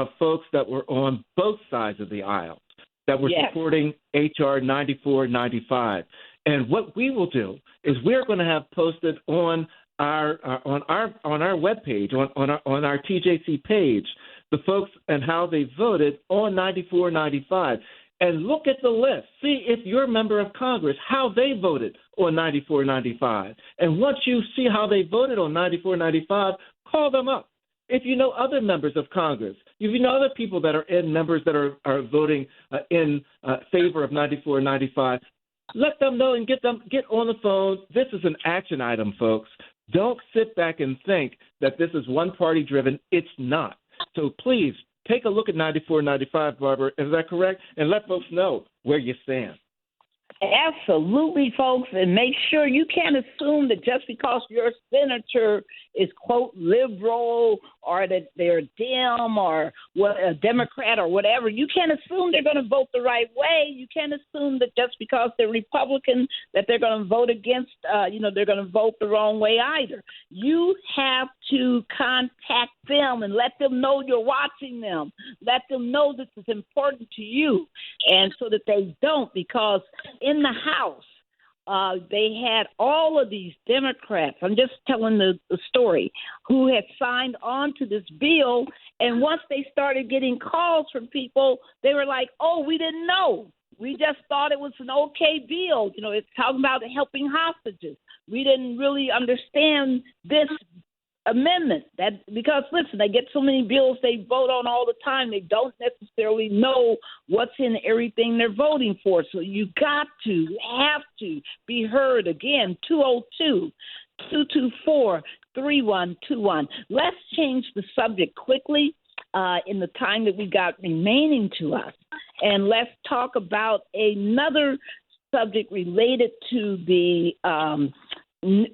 of folks that were on both sides of the aisle that were supporting H.R. 9495. And what we will do is we're going to have posted on our webpage, on our TJC page, the folks and how they voted on 9495. And look at the list. See if your member of Congress, how they voted on 9495. And once you see how they voted on 9495, call them up. If you know other members of Congress, if you know other people that are members that are voting in favor of 9495, let them know and get on the phone. This is an action item, folks. Don't sit back and think that this is one party driven. It's not. So please take a look at 9495, Barbara. Is that correct? And let folks know where you stand. Absolutely, folks, and make sure you can't assume that just because your senator is, quote, liberal or that they're Dem or a Democrat or whatever, you can't assume they're going to vote the right way. You can't assume that just because they're Republican that they're going to vote against, they're going to vote the wrong way either. You have to contact them and let them know you're watching them. Let them know this is important to you, and so that they don't, because in the House, they had all of these Democrats, I'm just telling the story, who had signed on to this bill, and once they started getting calls from people, they were like, oh, we didn't know. We just thought it was an okay bill. It's talking about helping hostages. We didn't really understand this amendment because listen, they get so many bills they vote on all the time, they don't necessarily know what's in everything they're voting for. So you have to be heard. Again, 202-224-3121. Let's change the subject quickly in the time that we got remaining to us, and let's talk about another subject related to the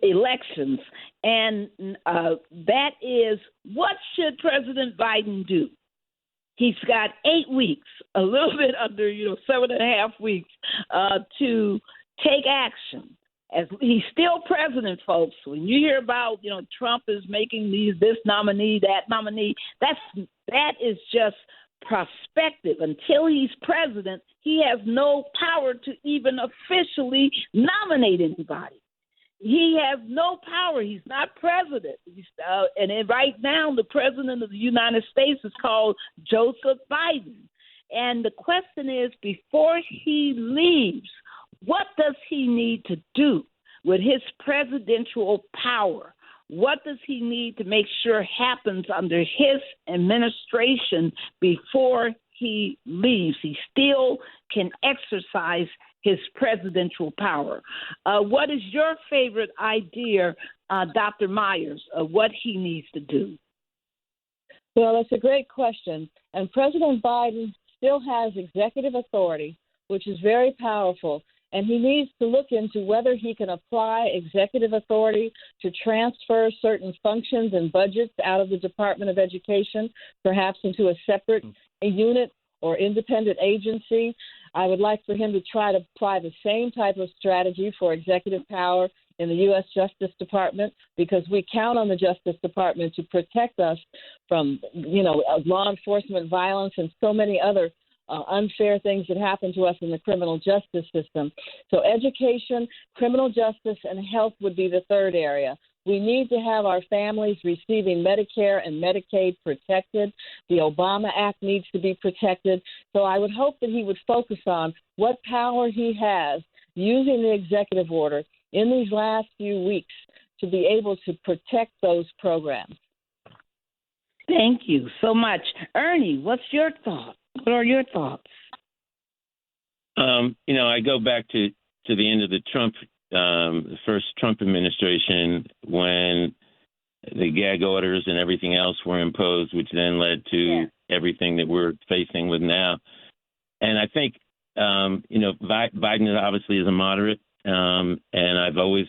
elections, and that is, what should President Biden do? He's got 8 weeks, a little bit under 7.5 weeks, to take action. As he's still president, folks. When you hear about Trump is making this nominee, that nominee, that is just prospective. Until he's president, he has no power to even officially nominate anybody. He has no power. He's not president. Right now, the president of the United States is called Joseph Biden. And the question is, before he leaves, what does he need to do with his presidential power? What does he need to make sure happens under his administration before he leaves? He still can exercise his presidential power. What is your favorite idea, Dr. Myers, of what he needs to do? Well, that's a great question. And President Biden still has executive authority, which is very powerful. And he needs to look into whether he can apply executive authority to transfer certain functions and budgets out of the Department of Education, perhaps into a separate unit or independent agency. I would like for him to try to apply the same type of strategy for executive power in the U.S. Justice Department, because we count on the Justice Department to protect us from, law enforcement violence and so many other unfair things that happen to us in the criminal justice system. So education, criminal justice, and health would be the third area. We need to have our families receiving Medicare and Medicaid protected. The Obama Act needs to be protected. So I would hope that he would focus on what power he has using the executive order in these last few weeks to be able to protect those programs. Thank you so much. Ernie, what's your thought? What are your thoughts? I go back to the end of the first Trump administration, when the gag orders and everything else were imposed, which then led to everything that we're facing with now. And I think, Biden obviously is a moderate, and I've always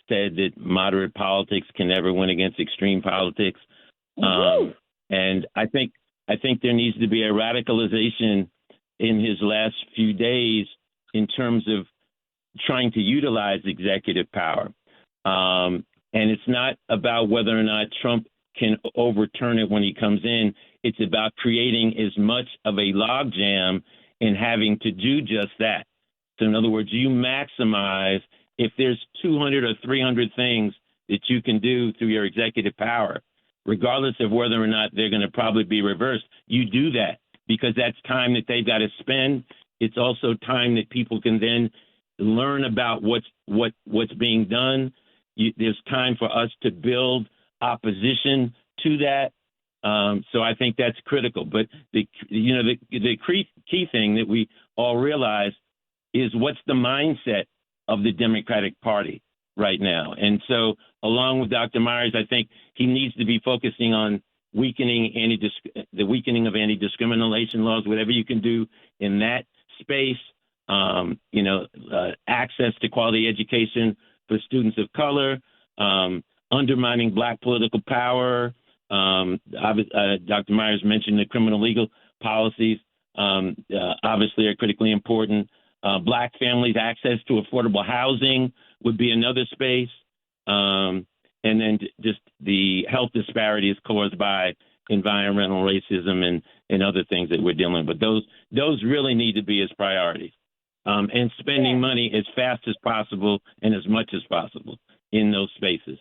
said that moderate politics can never win against extreme politics. And I think there needs to be a radicalization in his last few days in terms of trying to utilize executive power. And it's not about whether or not Trump can overturn it when he comes in. It's about creating as much of a logjam and having to do just that. So in other words, you maximize if there's 200 or 300 things that you can do through your executive power, regardless of whether or not they're going to probably be reversed, you do that because that's time that they've got to spend. It's also time that people can then learn about what's being done. There's time for us to build opposition to that. So I think that's critical. But the key thing that we all realize is what's the mindset of the Democratic Party right now. And so along with Dr. Myers, I think he needs to be focusing on the weakening of anti-discrimination laws, whatever you can do in that space, access to quality education for students of color, undermining Black political power. Dr. Myers mentioned the criminal legal policies, obviously are critically important. Black families' access to affordable housing would be another space. And then just the health disparities caused by environmental racism and other things that we're dealing with. Those really need to be as priorities. And spending money as fast as possible and as much as possible in those spaces.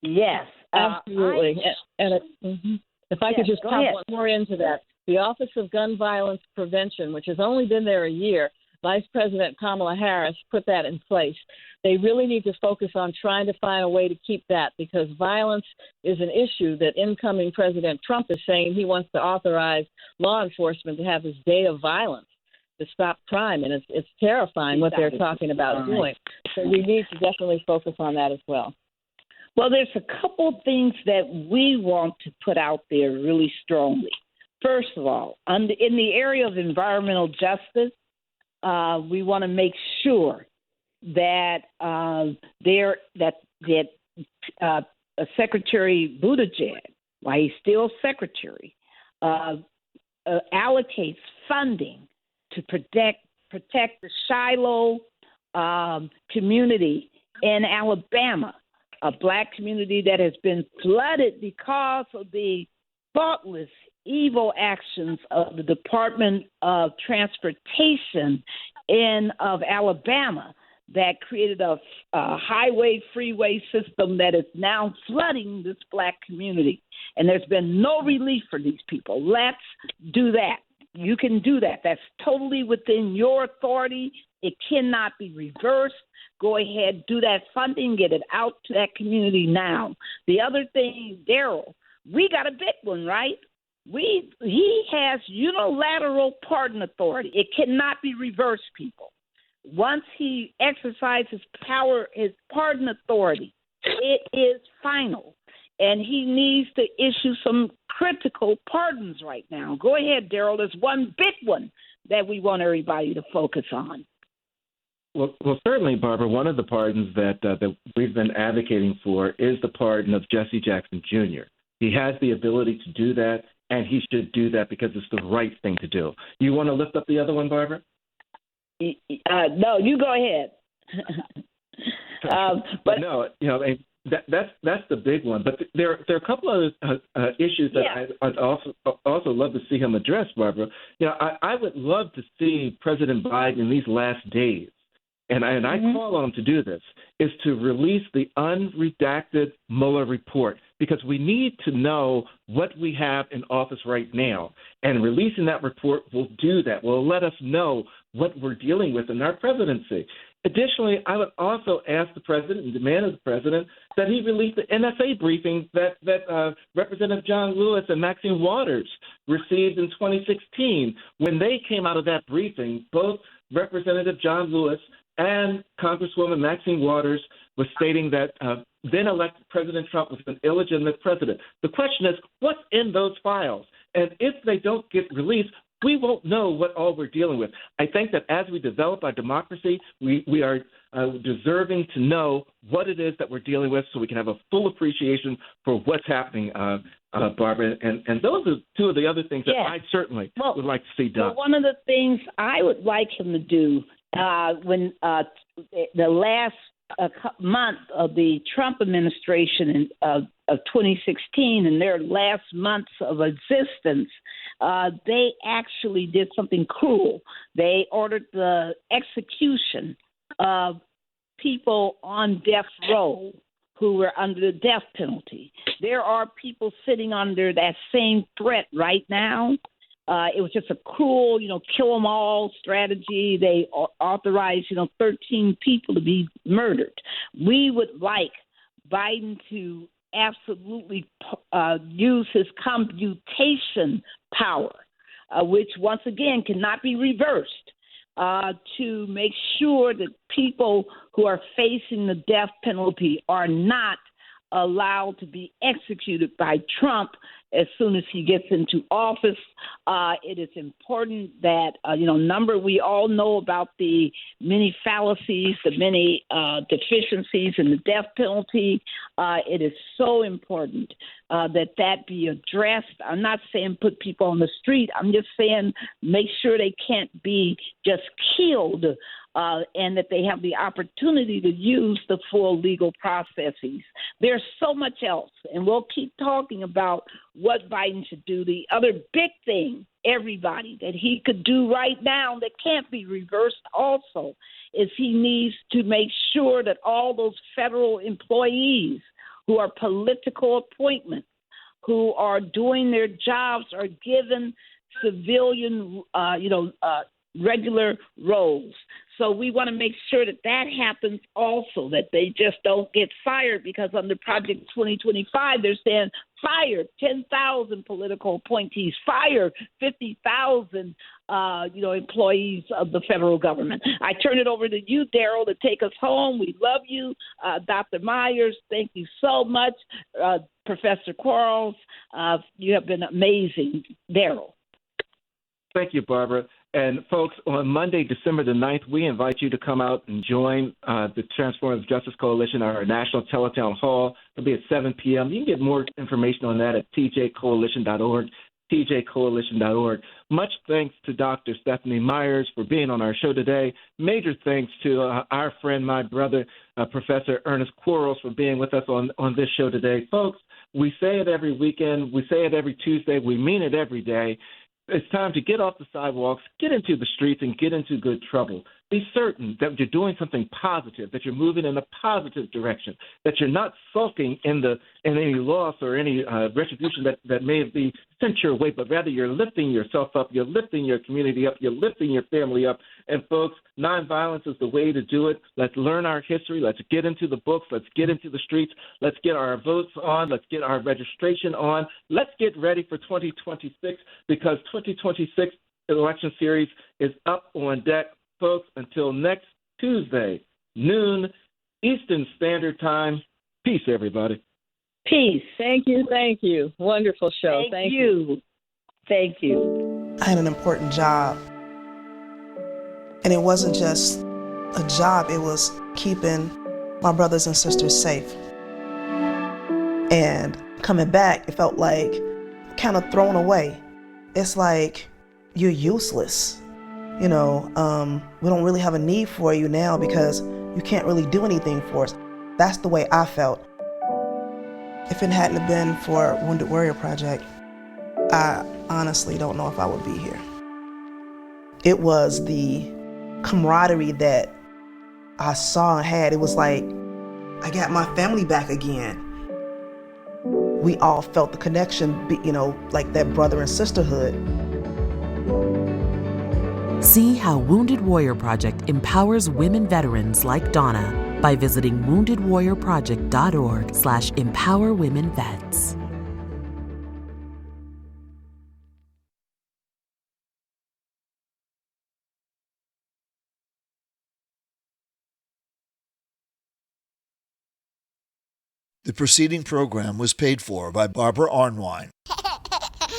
Yes, absolutely. If I could just pop one more into that. The Office of Gun Violence Prevention, which has only been there a year, Vice President Kamala Harris put that in place. They really need to focus on trying to find a way to keep that because violence is an issue that incoming President Trump is saying he wants to authorize law enforcement to have this day of violence to stop crime. And it's terrifying what they're talking about doing. So we need to definitely focus on that as well. Well, there's a couple things that we want to put out there really strongly. First of all, in the area of environmental justice, we want to make sure that Secretary Buttigieg, while he's still secretary, allocates funding to protect the Shiloh community in Alabama, a Black community that has been flooded because of the thoughtless, evil actions of the Department of Transportation of Alabama that created a highway freeway system that is now flooding this Black community. And there's been no relief for these people. Let's do that. You can do that. That's totally within your authority. It cannot be reversed. Go ahead, do that funding, get it out to that community now. The other thing, Daryl, we got a big one, right? He has unilateral pardon authority. It cannot be reversed, people. Once he exercises power, his pardon authority, it is final. And he needs to issue some critical pardons right now. Go ahead, Daryl. There's one big one that we want everybody to focus on. Well, certainly, Barbara, one of the pardons that we've been advocating for is the pardon of Jesse Jackson Jr. He has the ability to do that, and he should do that because it's the right thing to do. You want to lift up the other one, Barbara? No, you go ahead. But no, that's the big one. But there are a couple other issues that I'd also love to see him address, Barbara. I would love to see President Biden in these last days, and I call on him to do this, is to release the unredacted Mueller report, because we need to know what we have in office right now. And releasing that report will do that, will let us know what we're dealing with in our presidency. Additionally, I would also ask the president and demand of the president that he release the NSA briefing that Representative John Lewis and Maxine Waters received in 2016. When they came out of that briefing, both Representative John Lewis and Congresswoman Maxine Waters was stating that then-elected President Trump was an illegitimate president. The question is, what's in those files? And if they don't get released, we won't know what all we're dealing with. I think that as we develop our democracy, we are deserving to know what it is that we're dealing with so we can have a full appreciation for what's happening, Barbara. And those are two of the other things that I certainly would like to see done. Well, one of the things I would like him to do when the last month of the Trump administration of 2016, in their last months of existence, they actually did something cruel. They ordered the execution of people on death row who were under the death penalty. There are people sitting under that same threat right now. It was just a cruel, kill them all strategy. They authorized, 13 people to be murdered. We would like Biden to absolutely use his commutation power, which once again cannot be reversed, to make sure that people who are facing the death penalty are not allowed to be executed by Trump as soon as he gets into office. It is important that, we all know about the many fallacies, the many deficiencies in the death penalty. It is so important that be addressed. I'm not saying put people on the street. I'm just saying make sure they can't be just killed, and that they have the opportunity to use the full legal processes. There's so much else, and we'll keep talking about what Biden should do. The other big thing, everybody, that he could do right now that can't be reversed also is he needs to make sure that all those federal employees who are political appointments, who are doing their jobs, are given civilian, regular roles. So we want to make sure that happens also, that they just don't get fired, because under Project 2025, they're saying fire 10,000 political appointees, fire 50,000, employees of the federal government. I turn it over to you, Daryl, to take us home. We love you. Dr. Myers, thank you so much. Professor Quarles, you have been amazing. Daryl. Thank you, Barbara. And folks, on Monday, December the 9th, we invite you to come out and join the Transformative Justice Coalition, our National Teletown Hall. It'll be at 7 p.m. You can get more information on that at tjcoalition.org, tjcoalition.org. Much thanks to Dr. Stephanie Myers for being on our show today. Major thanks to our friend, my brother, Professor Ernest Quarles, for being with us on this show today. Folks, we say it every weekend. We say it every Tuesday. We mean it every day. It's time to get off the sidewalks, get into the streets, and get into good trouble. Be certain that you're doing something positive, that you're moving in a positive direction, that you're not sulking in any loss or any retribution that may be sent your way, but rather you're lifting yourself up, you're lifting your community up, you're lifting your family up. And folks, nonviolence is the way to do it. Let's learn our history. Let's get into the books. Let's get into the streets. Let's get our votes on. Let's get our registration on. Let's get ready for 2026, because 2026 election series is up on deck. Folks, until next Tuesday, noon, Eastern Standard Time. Peace, everybody. Peace. Thank you. Wonderful show. Thank you. Thank you. I had an important job. And it wasn't just a job, it was keeping my brothers and sisters safe. And coming back, it felt like kind of thrown away. It's like you're useless. We don't really have a need for you now because you can't really do anything for us. That's the way I felt. If it hadn't have been for Wounded Warrior Project, I honestly don't know if I would be here. It was the camaraderie that I saw and had. It was like I got my family back again. We all felt the connection, like that brother and sisterhood. See how Wounded Warrior Project empowers women veterans like Donna by visiting woundedwarriorproject.org/empowerwomenvets. The preceding program was paid for by Barbara Arnwine.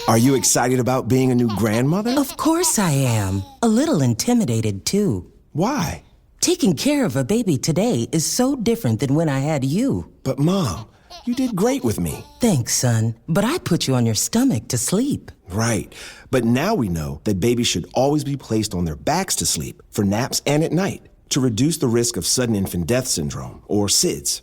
Are you excited about being a new grandmother? Of course I am. A little intimidated, too. Why? Taking care of a baby today is so different than when I had you. But Mom, you did great with me. Thanks, son. But I put you on your stomach to sleep. Right. But now we know that babies should always be placed on their backs to sleep, for naps and at night, to reduce the risk of sudden infant death syndrome, or SIDS.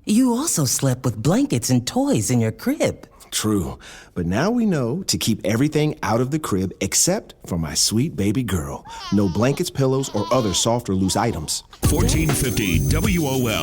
You also slept with blankets and toys in your crib. True, but now we know to keep everything out of the crib except for my sweet baby girl. No blankets, pillows, or other soft or loose items. 1450 WOL.